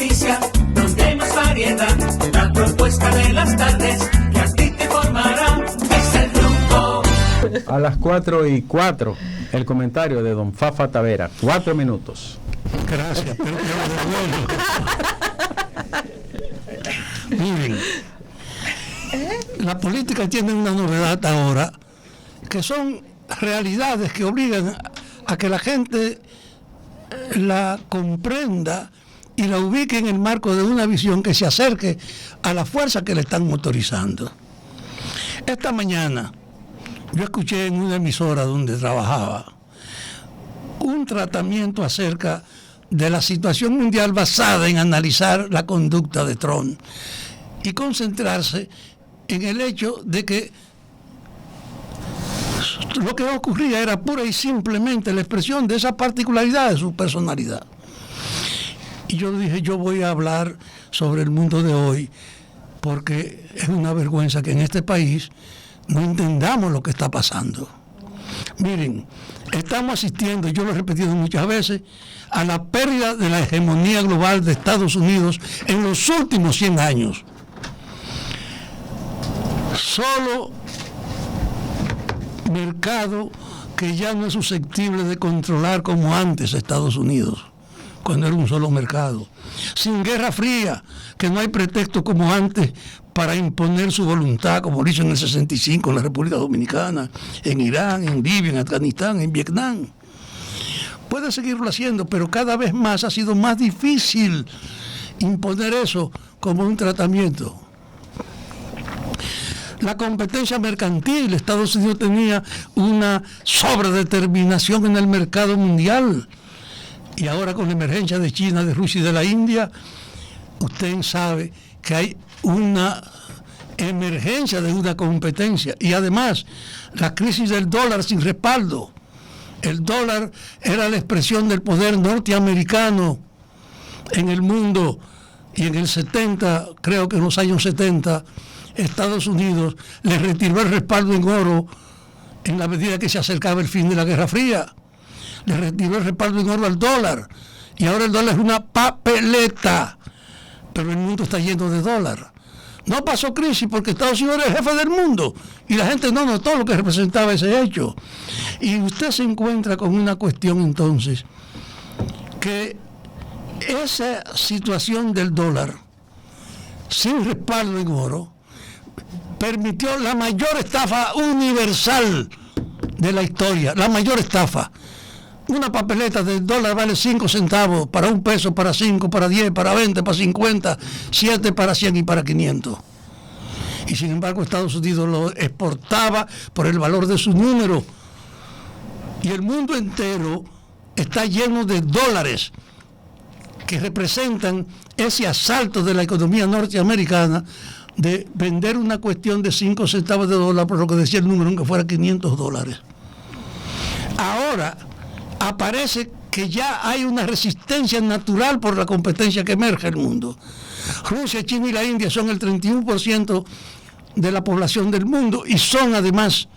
noticia, donde hay más variedad, la propuesta de las tardes, que a ti te formará, es el rumbo. A las 4:04, el comentario de don Fafa Tavera, 4 minutos. Gracias, pero miren, la política tiene una novedad ahora, que son realidades que obligan a que la gente la comprenda y la ubique en el marco de una visión que se acerque a la fuerza que le están motorizando. Esta mañana yo escuché en una emisora donde trabajaba un tratamiento acerca de la situación mundial basada en analizar la conducta de Trump y concentrarse en el hecho de que lo que ocurría era pura y simplemente la expresión de esa particularidad de su personalidad. Y yo dije, yo voy a hablar sobre el mundo de hoy, porque es una vergüenza que en este país no entendamos lo que está pasando. Miren, estamos asistiendo, yo lo he repetido muchas veces, a la pérdida de la hegemonía global de Estados Unidos en los últimos 100 años. Solo mercado que ya no es susceptible de controlar como antes Estados Unidos, cuando era un solo mercado. Sin Guerra Fría, que no hay pretexto como antes para imponer su voluntad, como lo hizo en el 65 en la República Dominicana, en Irán, en Libia, en Afganistán, en Vietnam. Puede seguirlo haciendo, pero cada vez más ha sido más difícil imponer eso como un tratamiento. La competencia mercantil, Estados Unidos tenía una sobredeterminación en el mercado mundial, y ahora con la emergencia de China, de Rusia y de la India, usted sabe que hay una emergencia de una competencia, y además la crisis del dólar sin respaldo. El dólar era la expresión del poder norteamericano en el mundo, y en el 70, creo que en los años 70, Estados Unidos le retiró el respaldo en oro en la medida que se acercaba el fin de la Guerra Fría. Le retiró el respaldo en oro al dólar, y ahora el dólar es una papeleta, pero el mundo está lleno de dólar. No pasó crisis porque Estados Unidos era el jefe del mundo y la gente no notó lo que representaba ese hecho. Y usted se encuentra con una cuestión entonces, que esa situación del dólar sin respaldo en oro permitió la mayor estafa universal de la historia, la mayor estafa. Una papeleta del dólar vale 5 centavos, para 1 peso, para 5, para 10, para 20, para 50, 7 para 100 y para 500. Y sin embargo Estados Unidos lo exportaba por el valor de su número. Y el mundo entero está lleno de dólares que representan ese asalto de la economía norteamericana de vender una cuestión de 5 centavos de dólar por lo que decía el número, aunque fuera $500. Ahora aparece que ya hay una resistencia natural por la competencia que emerge en el mundo. Rusia, China y la India son el 31% de la población del mundo y son además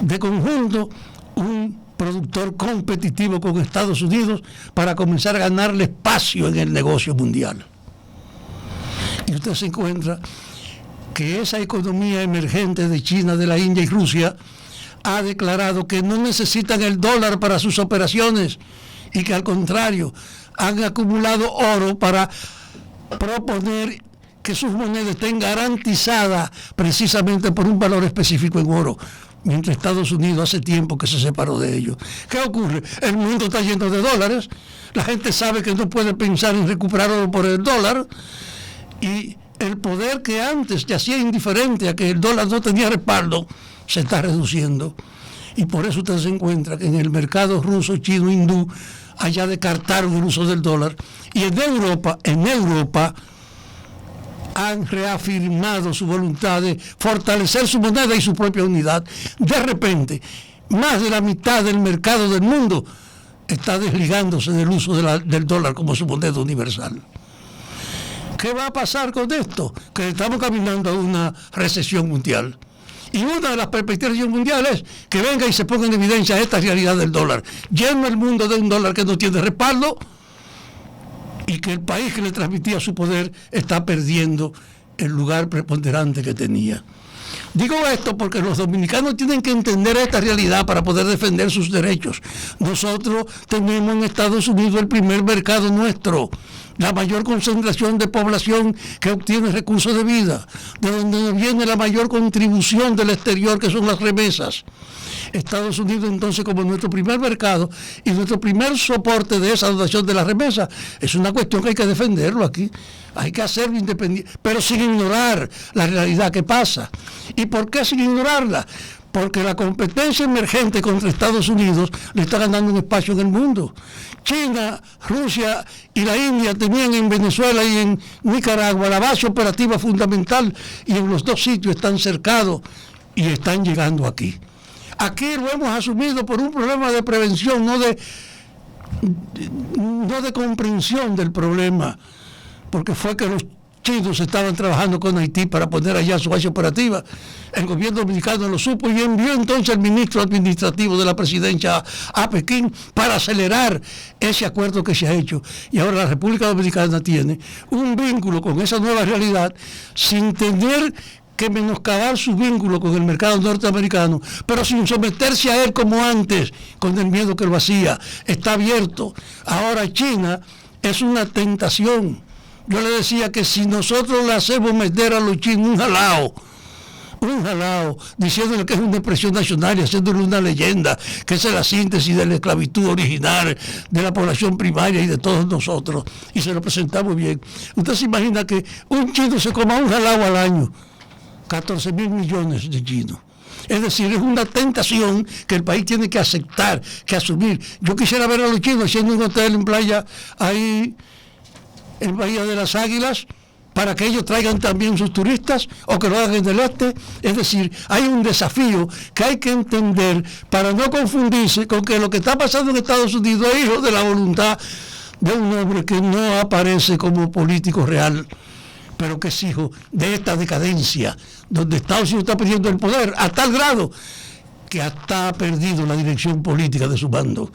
de conjunto un productor competitivo con Estados Unidos para comenzar a ganarle espacio en el negocio mundial. Y usted se encuentra que esa economía emergente de China, de la India y Rusia ha declarado que no necesitan el dólar para sus operaciones y que al contrario han acumulado oro para proponer que sus monedas estén garantizadas precisamente por un valor específico en oro, mientras Estados Unidos hace tiempo que se separó de ellos. ¿Qué ocurre? El mundo está lleno de dólares, la gente sabe que no puede pensar en recuperar oro por el dólar, y el poder que antes te hacía indiferente a que el dólar no tenía respaldo se está reduciendo, y por eso usted se encuentra que en el mercado ruso, chino, hindú, allá descartaron el uso del dólar, y en Europa han reafirmado su voluntad de fortalecer su moneda y su propia unidad. De repente, más de la mitad del mercado del mundo está desligándose del uso del dólar como su moneda universal. ¿Qué va a pasar con esto? Que estamos caminando a una recesión mundial. Y una de las perspectivas mundiales es que venga y se ponga en evidencia esta realidad del dólar. Lleno el mundo de un dólar que no tiene respaldo y que el país que le transmitía su poder está perdiendo el lugar preponderante que tenía. Digo esto porque los dominicanos tienen que entender esta realidad para poder defender sus derechos. Nosotros tenemos en Estados Unidos el primer mercado nuestro, la mayor concentración de población que obtiene recursos de vida, de donde viene la mayor contribución del exterior, que son las remesas. Estados Unidos entonces, como nuestro primer mercado y nuestro primer soporte de esa dotación de las remesas, es una cuestión que hay que defenderlo aquí, hay que hacerlo independiente, pero sin ignorar la realidad que pasa. ¿Y por qué sin ignorarla? Porque la competencia emergente contra Estados Unidos le está ganando un espacio en el mundo. China, Rusia y la India tenían en Venezuela y en Nicaragua la base operativa fundamental, y en los dos sitios están cercados y están llegando aquí. Aquí lo hemos asumido por un problema de prevención, no de comprensión del problema, porque fue que los chinos estaban trabajando con Haití para poner allá su base operativa. El gobierno dominicano lo supo y envió entonces al ministro administrativo de la presidencia a Pekín para acelerar ese acuerdo que se ha hecho. Y ahora la República Dominicana tiene un vínculo con esa nueva realidad sin tener que menoscabar su vínculo con el mercado norteamericano, pero sin someterse a él como antes, con el miedo que lo hacía. Está abierto. Ahora China es una tentación. Yo le decía que si nosotros le hacemos meter a los chinos un jalao, diciéndole que es una expresión nacional y haciéndole una leyenda, que es la síntesis de la esclavitud original de la población primaria y de todos nosotros, y se lo presentamos bien. Usted se imagina que un chino se coma un jalao al año, 14.000 millones de chinos. Es decir, es una tentación que el país tiene que aceptar, que asumir. Yo quisiera ver a los chinos haciendo un hotel en playa ahí en Bahía de las Águilas, para que ellos traigan también sus turistas, o que lo hagan en el este. Es decir, hay un desafío que hay que entender para no confundirse con que lo que está pasando en Estados Unidos es hijo de la voluntad de un hombre que no aparece como político real, pero que es hijo de esta decadencia, donde Estados Unidos está perdiendo el poder a tal grado que hasta ha perdido la dirección política de su mando.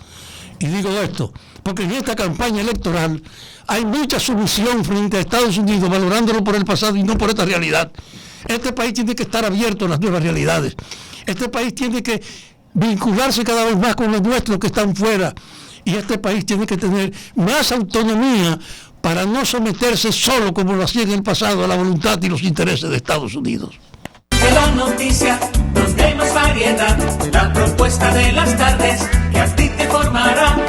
Y digo esto porque en esta campaña electoral hay mucha sumisión frente a Estados Unidos, valorándolo por el pasado y no por esta realidad. Este país tiene que estar abierto a las nuevas realidades. Este país tiene que vincularse cada vez más con los nuestros que están fuera. Y este país tiene que tener más autonomía para no someterse solo, como lo hacía en el pasado, a la voluntad y los intereses de Estados Unidos. En la noticia, donde hay más variedad, la propuesta de las tardes que a ti te formará.